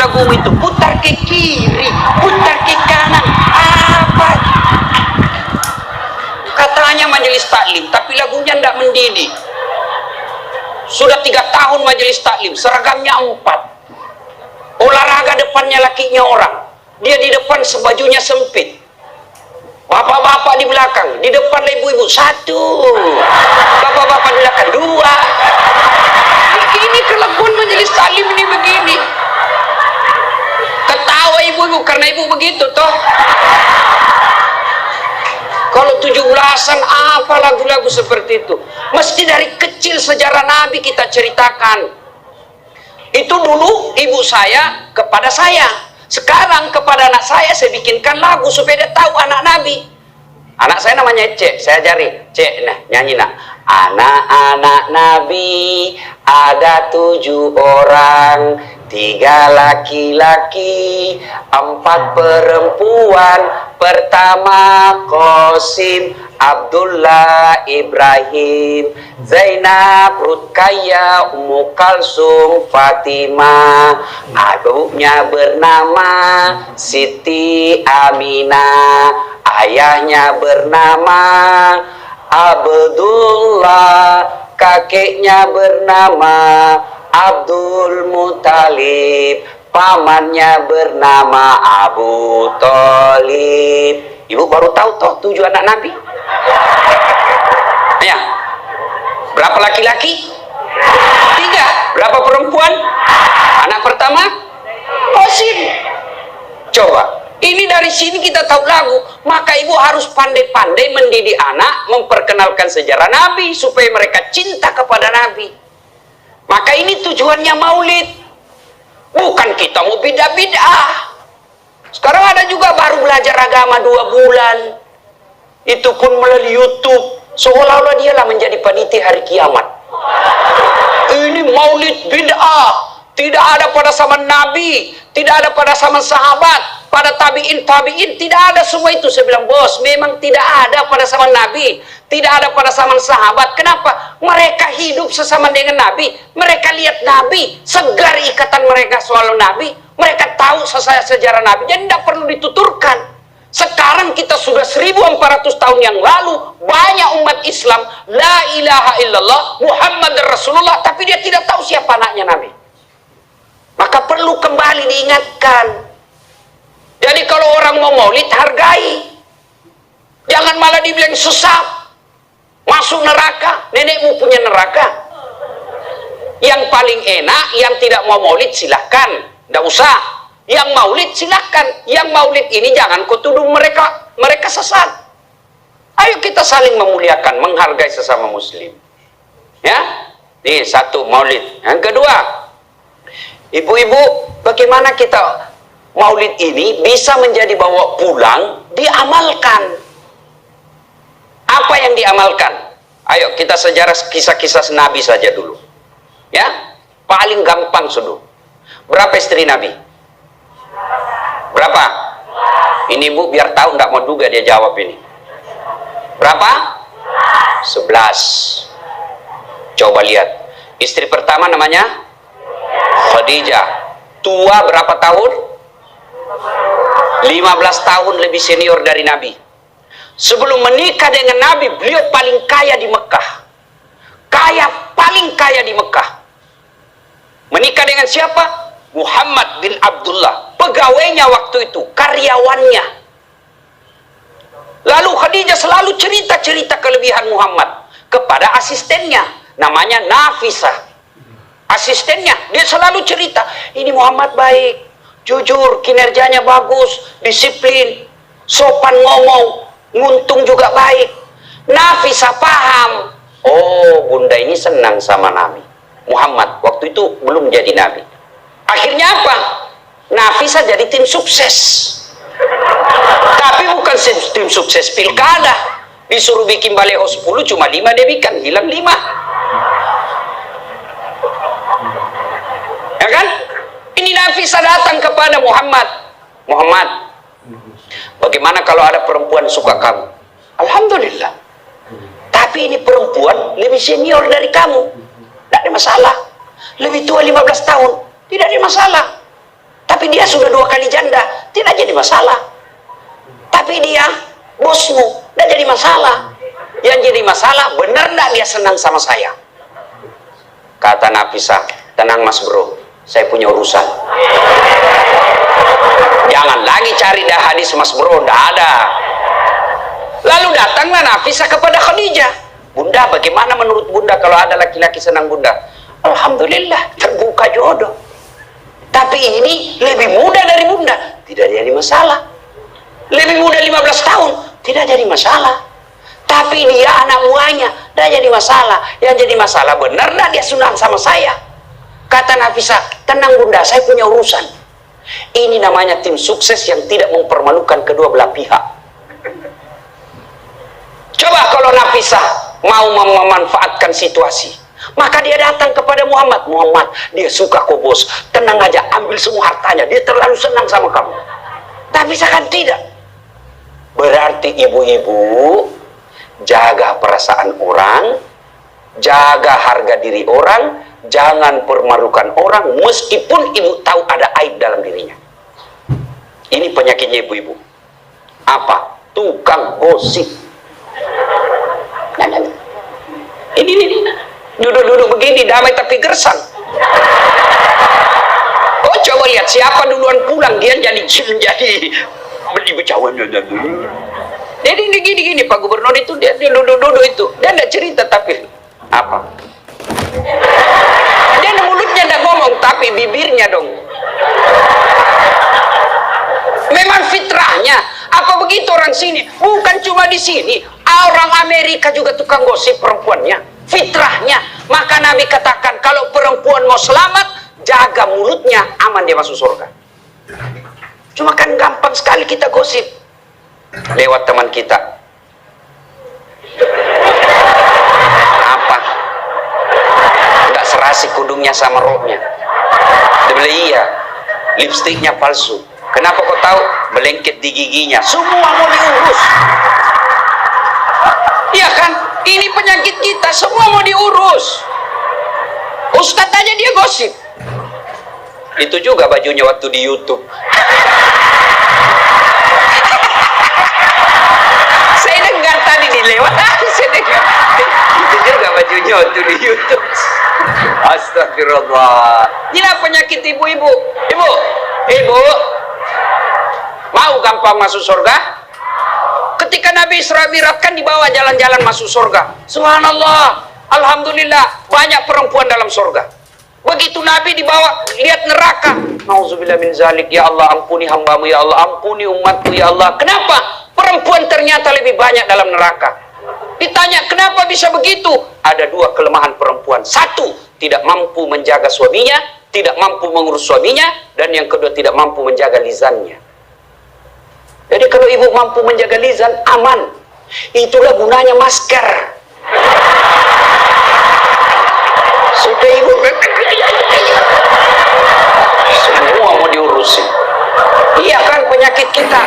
lagu itu, putar ke kiri, putar ke kanan, apa? Katanya majelis taklim, tapi lagunya tidak mendidik. Sudah 3 tahun majelis taklim, seragamnya 4. Olahraga depannya lakinya orang, dia di depan sebajunya sempit. Bapak-bapak di belakang, di depan ibu-ibu 1, bapak-bapak di belakang 2. Ini kelakuan majelis taklim ini begini. Ketawa ibu-ibu karena ibu begitu toh. Kalau 17-an apa lagu-lagu seperti itu? Mesti dari kecil sejarah Nabi kita ceritakan. Itu dulu ibu saya kepada saya. Sekarang kepada anak saya bikinkan lagu supaya dia tahu anak Nabi. Anak saya namanya Cek, saya ajari. Cek, nah nyanyi nak. Anak-anak Nabi ada 7 orang, 3 laki-laki, 4 perempuan. Pertama Qasim, Abdullah, Ibrahim, Zainab, Ruqayyah, Ummu Kalsum, Fatimah. Aduknya bernama Siti Aminah, ayahnya bernama Abdullah, kakeknya bernama Abdul Muthalib, pamannya bernama Abu Thalib. Ibu baru tahu toh 7 anak Nabi? Ya. Berapa laki-laki? 3. Berapa perempuan? Anak pertama Qasim. Coba, ini dari sini kita tahu lagu. Maka ibu harus pandai-pandai mendidik anak, memperkenalkan sejarah Nabi supaya mereka cinta kepada Nabi. Maka ini tujuannya maulid. Bukan kita mau bidah-bidah. Sekarang ada juga baru belajar agama 2 bulan. Itu pun melalui YouTube. Seolah-olah dialah menjadi panitia hari kiamat. Ini maulid bid'ah. Tidak ada pada zaman Nabi, tidak ada pada zaman sahabat, pada tabi'in, tidak ada semua itu. Saya bilang, bos, memang tidak ada pada zaman Nabi, tidak ada pada zaman sahabat. Kenapa? Mereka hidup sesama dengan Nabi, mereka lihat Nabi, segar ikatan mereka soal Nabi, mereka tahu sejarah Nabi, jadi tidak perlu dituturkan. Sekarang kita sudah 1400 tahun yang lalu, banyak umat Islam, la ilaha illallah, Muhammad Rasulullah, tapi dia tidak tahu siapa anaknya Nabi. Maka perlu kembali diingatkan. Jadi kalau orang mau maulid, hargai. Jangan malah dibilang sesat, masuk neraka, nenekmu punya neraka. Yang paling enak, yang tidak mau maulid silahkan, tidak usah. Yang maulid silahkan. Yang maulid ini jangan kau tuduh mereka sesat. Ayo kita saling memuliakan, menghargai sesama muslim. Ya, ini 1 maulid. Yang kedua, ibu-ibu, bagaimana kita maulid ini bisa menjadi bawa pulang, diamalkan. Apa yang diamalkan? Ayo kita sejarah kisah-kisah Nabi saja dulu. Ya, paling gampang sudah. Berapa istri Nabi? Berapa? Ini ibu biar tahu, nggak mau juga dia jawab ini. Berapa? 11. Coba lihat. Istri pertama namanya Khadijah. Tua berapa tahun? 15 tahun lebih senior dari Nabi. Sebelum menikah dengan Nabi, beliau paling kaya di Mekah. Paling kaya di Mekah. Menikah dengan siapa? Muhammad bin Abdullah. Pegawainya waktu itu, karyawannya. Lalu Khadijah selalu cerita-cerita kelebihan Muhammad kepada asistennya, namanya Nafisah. Asistennya, dia selalu cerita, ini Muhammad baik, jujur, kinerjanya bagus, disiplin, sopan ngomong, nguntung juga baik. Nafisah paham, oh bunda ini senang sama Nabi Muhammad, waktu itu belum jadi Nabi. Akhirnya apa? Nafisah jadi tim sukses. Tapi bukan tim sukses pilkada. Disuruh bikin baleho 10, cuma 5 dia bikin, hilang 5. Ya kan? Ini Nafisah datang kepada Muhammad. Muhammad, bagaimana kalau ada perempuan suka kamu? Alhamdulillah. Tapi ini perempuan lebih senior dari kamu, tidak ada masalah. Lebih tua 15 tahun, tidak ada masalah. Tapi Tapi dia sudah 2 kali janda, tidak jadi masalah. Tapi dia bosmu, tidak jadi masalah. Yang jadi masalah, benar tidak dia senang sama saya? Kata Nafisah, tenang mas bro, saya punya urusan. Jangan lagi cari dah hadis mas bro, tidak ada. Lalu datanglah Nafisah kepada Khadijah. Bunda, bagaimana menurut bunda kalau ada laki-laki senang bunda? Alhamdulillah, terbuka jodoh. Tapi ini lebih muda dari bunda, tidak jadi masalah. Lebih muda 15 tahun, tidak jadi masalah. Tapi dia anak buahnya, tidak jadi masalah. Yang jadi masalah, benar tidak dia senang sama saya? Kata Nafisah, tenang bunda, saya punya urusan. Ini namanya tim sukses yang tidak mempermalukan kedua belah pihak. Coba kalau Nafisah mau memanfaatkan situasi, maka dia datang kepada Muhammad. Muhammad, dia suka kok bos, tenang aja, ambil semua hartanya, dia terlalu senang sama kamu. Tapi saya kan tidak. Berarti ibu-ibu jaga perasaan orang, jaga harga diri orang, jangan permalukan orang meskipun ibu tahu ada aib dalam dirinya. Ini penyakitnya ibu-ibu. Apa? Tukang gosip. Ini duduk-duduk begini damai tapi gersang. Oh coba lihat siapa duluan pulang, dia jadi berbicara. Jadi gini Pak Gubernur itu dia duduk-duduk itu, dia tidak cerita tapi apa? Dia mulutnya tidak ngomong tapi bibirnya dong. Memang fitrahnya. Apa begitu orang sini? Bukan cuma di sini, orang Amerika juga tukang gosip perempuannya. Fitrahnya. Maka Nabi katakan kalau perempuan mau selamat, jaga mulutnya, aman dia masuk surga. Cuma kan gampang sekali kita gosip lewat teman kita. Apa? Nggak serasi kudungnya sama roknya. Dibeli iya, lipstiknya palsu. Kenapa kau tahu? Melengket di giginya. Semua mau diurus. Iya kan? Ini penyakit kita, semua mau diurus. Ustadz aja dia gosip. Itu juga bajunya waktu di YouTube. Saya dengar tadi dilewat. Saya dengar. Itu juga bajunya waktu di YouTube. Astagfirullah. Ini penyakit ibu-ibu. Ibu. Mau gampang masuk surga? Ketika Nabi Isra Mi'raj kan dibawa jalan-jalan masuk surga. Subhanallah, alhamdulillah, banyak perempuan dalam surga. Begitu Nabi dibawa lihat neraka. Nauzubillah min zalik, ya Allah ampuni hambamu, ya Allah ampuni umatku, ya Allah. Kenapa? Perempuan ternyata lebih banyak dalam neraka. Ditanya kenapa bisa begitu? Ada 2 kelemahan perempuan. 1, tidak mampu menjaga suaminya, tidak mampu mengurus suaminya, dan yang kedua tidak mampu menjaga lisannya. Jadi kalau ibu mampu menjaga lisan, aman. Itulah gunanya masker. Sudah ibu, semua mau diurusin. Iya kan penyakit kita.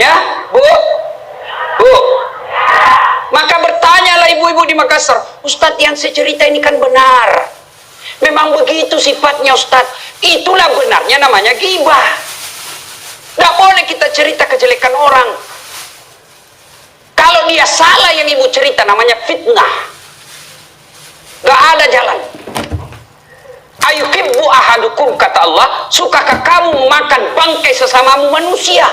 Ya, Bu. Maka bertanyalah ibu-ibu di Makassar, Ustadz yang saya cerita ini kan benar. Memang begitu sifatnya Ustadz. Itulah benarnya namanya ghibah. Tidak boleh kita cerita kejelekan orang. Kalau dia salah yang ibu cerita namanya fitnah. Gak ada jalan. Ayuhibbu ahadukum, kata Allah, sukakah kamu makan bangkai sesamamu manusia?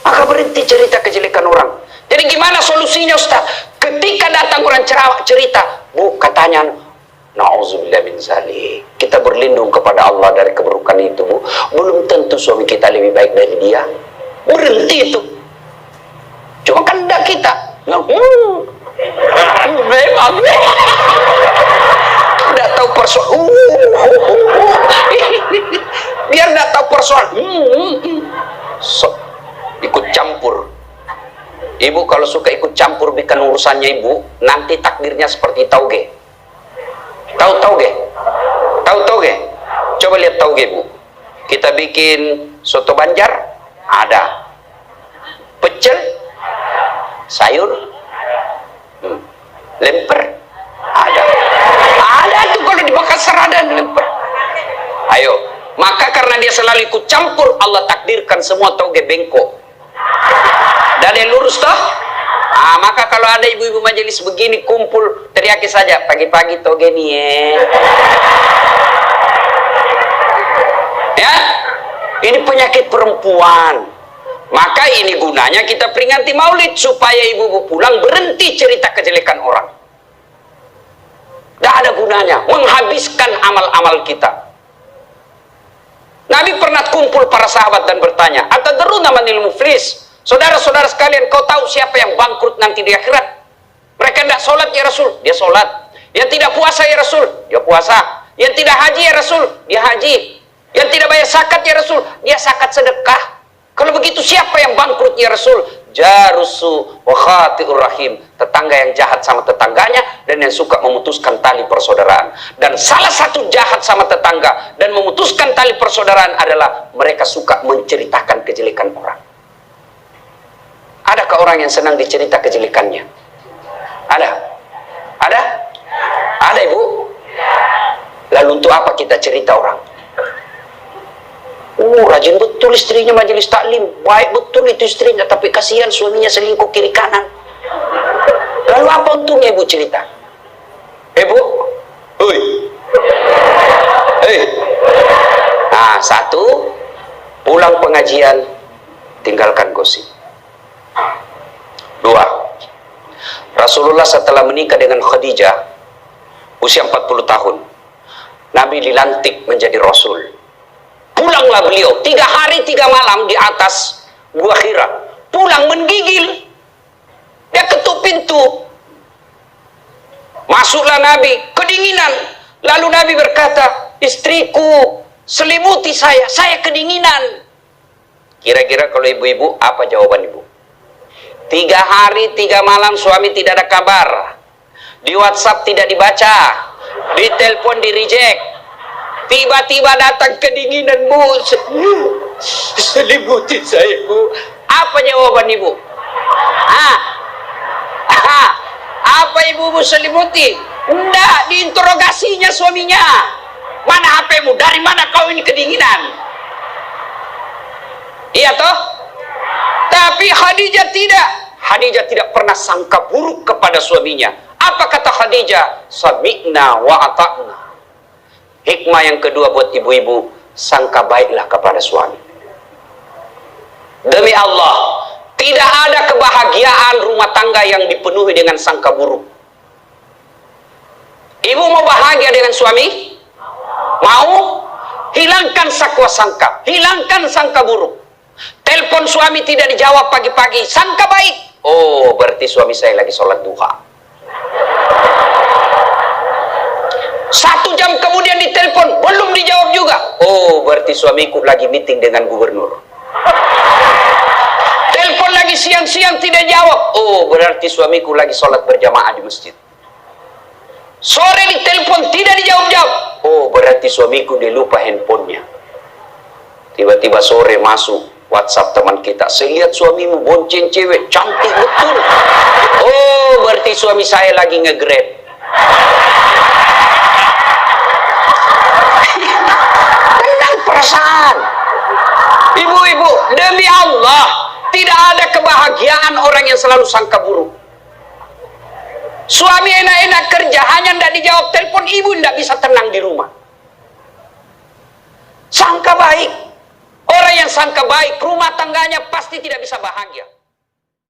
Maka berhenti cerita kejelekan orang. Jadi gimana solusinya Ustaz? Ketika datang orang cerita, Bu, katanya na'udzubillah min zalik, kita berlindung kepada Allah dari keburukan itu, Bu. Belum tentu suami kita lebih baik dari dia. Berhenti itu. Cuma kan enggak kita. Memang enggak tahu persoalan. Biar enggak tahu persoalan. Ikut campur. Ibu kalau suka ikut campur bikin urusannya ibu, nanti takdirnya seperti tauge. Tahu tauge? Coba lihat tauge, Bu. Kita bikin soto Banjar, ada. Pecel, sayur, lemper, ada. Ada tuh kalau di Makassar ada lemper. Ayo, Maka karena dia selalu ikut campur, Allah takdirkan semua toge bengkok. Dan yang lurus toh? Maka kalau ada ibu-ibu majelis begini kumpul, teriaki saja, pagi-pagi toge nih ya. Ini penyakit perempuan. Maka ini gunanya kita peringati maulid, supaya ibu-ibu pulang berhenti cerita kejelekan orang. Tidak ada gunanya, menghabiskan amal-amal kita. Nabi pernah kumpul para sahabat dan bertanya, atadruna manil muflis? Saudara-saudara sekalian, kau tahu siapa yang bangkrut nanti di akhirat? Mereka tidak sholat ya Rasul, dia sholat. Yang tidak puasa ya Rasul, dia puasa. Yang tidak haji ya Rasul, dia haji. Yang tidak bayar zakat ya Rasul, dia zakat sedekah. Kalau begitu siapa yang bangkrut ya Rasul? Jarusu wa khati'ur rahim, tetangga yang jahat sama tetangganya dan yang suka memutuskan tali persaudaraan. Dan salah satu jahat sama tetangga dan memutuskan tali persaudaraan adalah mereka suka menceritakan kejelekan orang. Adakah orang yang senang dicerita kejelekannya? Ada? Ada? Ada ibu? Lalu untuk apa kita cerita orang? Rajin betul istrinya majelis taklim, baik betul itu istrinya, tapi kasihan suaminya selingkuh kiri kanan. Lalu apa untungnya ibu cerita? Ibu, hei, hei. Nah, satu, pulang pengajian, tinggalkan gosip. Dua, Rasulullah setelah menikah dengan Khadijah, usia 40 tahun, Nabi dilantik menjadi Rasul. Pulanglah beliau 3 hari 3 malam di atas Gua Hira. Pulang menggigil. Dia ketuk pintu. Masuklah Nabi, kedinginan. Lalu Nabi berkata, istriku selimuti saya kedinginan. Kira-kira kalau ibu-ibu, apa jawaban ibu? 3 hari 3 malam suami tidak ada kabar. Di WhatsApp tidak dibaca. Di telepon di reject. Tiba-tiba datang kedinginan, bu, selimuti saya bu. Apa jawaban ibu? Apa ibu selimuti? Enggak, diinterogasinya suaminya. Mana HP-mu? Dari mana kau ini kedinginan? Iya toh? Tapi Khadijah tidak. Khadijah tidak pernah sangka buruk kepada suaminya. Apa kata Khadijah? Sami'na wa ata'na. Hikmah yang kedua buat ibu-ibu, sangka baiklah kepada suami. Demi Allah, tidak ada kebahagiaan rumah tangga yang dipenuhi dengan sangka buruk. Ibu mau bahagia dengan suami? Mau? Hilangkan sakwa sangka, hilangkan sangka buruk. Telepon suami tidak dijawab pagi-pagi, sangka baik. Oh, berarti suami saya lagi sholat duha. 1 jam kemudian ditelepon, belum dijawab juga. Oh, berarti suamiku lagi meeting dengan gubernur. Telepon lagi siang-siang tidak jawab. Oh, berarti suamiku lagi sholat berjamaah di masjid. Sore ditelepon tidak dijawab-jawab. Oh, berarti suamiku dia lupa handphonenya. Tiba-tiba sore masuk WhatsApp teman kita. Saya lihat suamimu bonceng cewek, cantik betul. Oh, berarti suami saya lagi nge-grab. Perasaan. Ibu-ibu, demi Allah, tidak ada kebahagiaan orang yang selalu sangka buruk. Suami enak-enak kerja, hanya tidak dijawab telepon, ibu tidak bisa tenang di rumah. Sangka baik. Orang yang sangka baik, rumah tangganya pasti tidak bisa bahagia.